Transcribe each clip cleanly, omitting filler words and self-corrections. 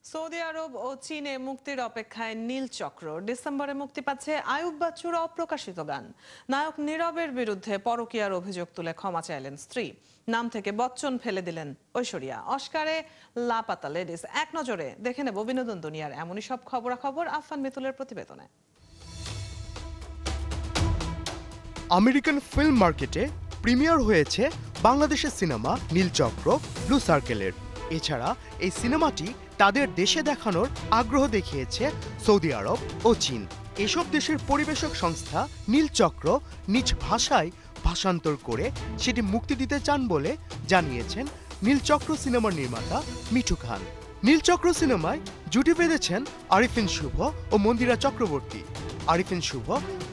Saudi আরব ও চীনে মুক্তির অপেক্ষায় নীলচক্র। ডিসেম্বরে মুক্তি পাচ্ছে আইয়ুব বাচ্চুর অপ্রকাশিত গান। নায়ক নীরবের বিরুদ্ধে পরকীয়ার অভিযোগ তুলে ক্ষমা চাইলেন স্ত্রী। নাম থেকে বচ্চন ফেলে দিলেন ঐশ্বরিয়া। অস্কারে লাপাতা লেডিস। এক নজরে দেখে নেব বিনোদন দুনিয়ার এমনই সব খবরাখবর আফফান মিতুলের প্রতিবেদনে। আমেরিকান ফিল্ম মার্কেটে প্রিমিয়ার হয়েছে বাংলাদেশের সিনেমা নীলচক্র ব্লু সার্কেলের। এছাড়া এই সিনেমাটি তাদের দেশে দেখানোর আগ্রহ দেখিয়েছে সৌদি আরব ও চীন। এসব দেশের পরিবেশক সংস্থা নীলচক্র নিজ ভাষায় ভাষান্তর করে সেটি মুক্তি দিতে চান বলে জানিয়েছেন নীলচক্র সিনেমার নির্মাতা মিঠু খান। নীলচক্র সিনেমায় জুটি বেঁধেছেন আরিফিন শুভ ও মন্দিরা চক্রবর্তী। আরিফিন শুভ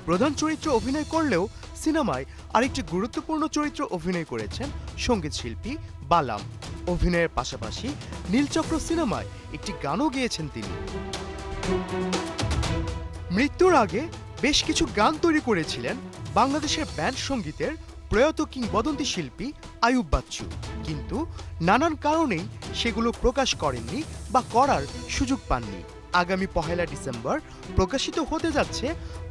প্রধান চরিত্রে অভিনয় করলেও সিনেমায় আরেকটি গুরুত্বপূর্ণ চরিত্র অভিনয় করেছেন সঙ্গীত শিল্পী বালাম। অভিনয়ের পাশাপাশি নীলচক্র সিনেমায় একটি গানও গেয়েছেন তিনি। মৃত্যুর আগে বেশ কিছু গান তৈরি করেছিলেন বাংলাদেশের ব্যান্ড সঙ্গীতের প্রয়াত কিংবদন্তি শিল্পী আইয়ুব বাচ্চু, কিন্তু নানান কারণেই সেগুলো প্রকাশ করেননি বা করার সুযোগ পাননি। আগামী 1 ডিসেম্বর প্রকাশিত হতে যাচ্ছে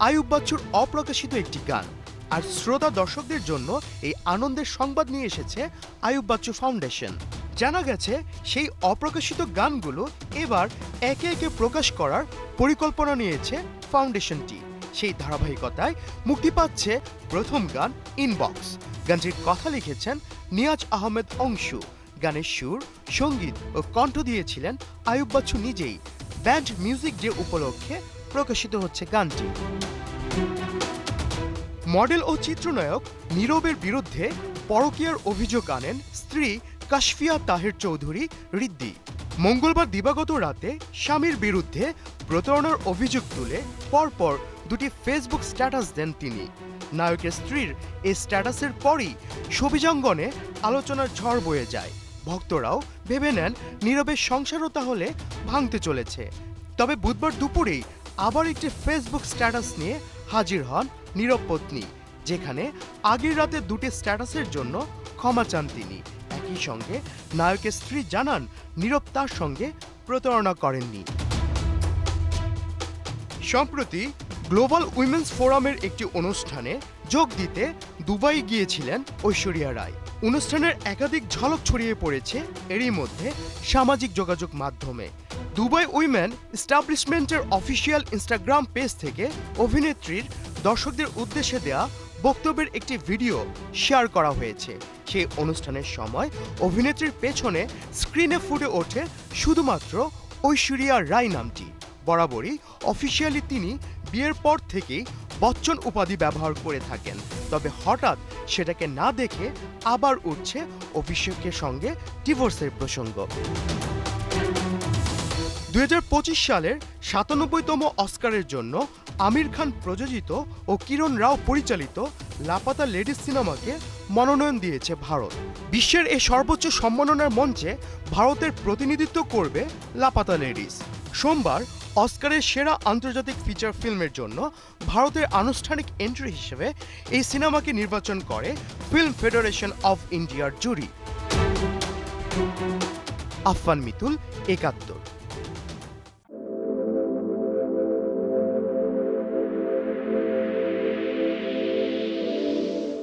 আইয়ুব বাচ্চুর অপ্রকাশিত একটি গান। আর শ্রোতা দর্শকদের জন্য এই আনন্দের সংবাদ নিয়ে এসেছে আইয়ুব বাচ্চু ফাউন্ডেশন। জানা গেছে সেই অপ্রকাশিত গানগুলো এবার একে একে প্রকাশ করার পরিকল্পনা নিয়েছে ফাউন্ডেশনটি। সেই ধারাবাহিকতায় মুক্তি পাচ্ছে প্রথম গান ইনবক্স। গানটির কথা লিখেছেন নিয়াজ আহমেদ অংশু। গানের সুর, সঙ্গীত ও কণ্ঠ দিয়েছিলেন আইয়ুব বাচ্চু নিজেই। ব্যান্ড মিউজিক ডে উপলক্ষে প্রকাশিত হচ্ছে গানটি। মডেল ও চিত্রনায়ক নীরবের বিরুদ্ধে পরকীয়ার অভিযোগ আনেন স্ত্রী কাশফিয়া তাহের চৌধুরী রিদ্দি। মঙ্গলবার দিবাগত রাতে স্বামীর বিরুদ্ধে প্রতারণার অভিযোগ তুলে পরপর দুটি ফেসবুক স্ট্যাটাস দেন তিনি। নায়কের স্ত্রীর এই স্ট্যাটাসের পরই সবিজাঙ্গনে আলোচনার ঝড় বয়ে যায়। ভক্তরাও ভেবে নেন নীরবের সংসারও তাহলে ভাঙতে চলেছে। তবে বুধবার দুপুরেই আবার একটি ফেসবুক স্ট্যাটাস নিয়ে হাজির হন নীরব পত্নী, যেখানে আগের রাতে দুটি স্ট্যাটাসের জন্য ক্ষমা চান তিনি। একই সঙ্গে নায়কের স্ত্রী জানান নীরব তার সঙ্গে প্রতারণা করেননি। সম্প্রতি গ্লোবাল উইমেন্স ফোরামের একটি অনুষ্ঠানে যোগ দিতে দুবাই গিয়েছিলেন ঐশ্বরিয়া রায়। অনুষ্ঠানের একাধিক ঝলক ছড়িয়ে পড়েছে এরই মধ্যে সামাজিক যোগাযোগ মাধ্যমে। দুবাই উইমেন এস্টাবলিশমেন্টের অফিসিয়াল ইনস্টাগ্রাম পেজ থেকে অভিনেত্রীর দর্শকদের উদ্দেশ্যে দেয়া বক্তব্যের একটি ভিডিও শেয়ার করা হয়েছে। সেই অনুষ্ঠানের সময় অভিনেত্রীর পেছনে স্ক্রিনে ফুটে ওঠে শুধুমাত্র ঐশ্বরিয়া রায় নামটি। বরাবরই অফিসিয়ালি তিনি বিয়ের পর থেকেই বচ্চন উপাধি ব্যবহার করে থাকেন। তবে হঠাৎ সেটাকে না দেখে আবার উঠছে অভিষেকের সঙ্গে ডিভোর্সের প্রসঙ্গ। 2025 সালের 97তম অস্কারের জন্য আমির খান প্রযোজিত ও কিরণ রাও পরিচালিত লাপাতা লেডিস সিনেমাকে মনোনয়ন দিয়েছে ভারত। বিশ্বের এই সর্বোচ্চ সম্মাননার মঞ্চে ভারতের প্রতিনিধিত্ব করবে লাপাতা লেডিস। সোমবার অস্কারের সেরা আন্তর্জাতিক ফিচার ফিল্মের জন্য ভারতের আনুষ্ঠানিক এন্ট্রি হিসেবে এই সিনেমাকে নির্বাচন করে ফিল্ম ফেডারেশন অফ ইন্ডিয়ার জুরি। আফফান মিতুল, 71।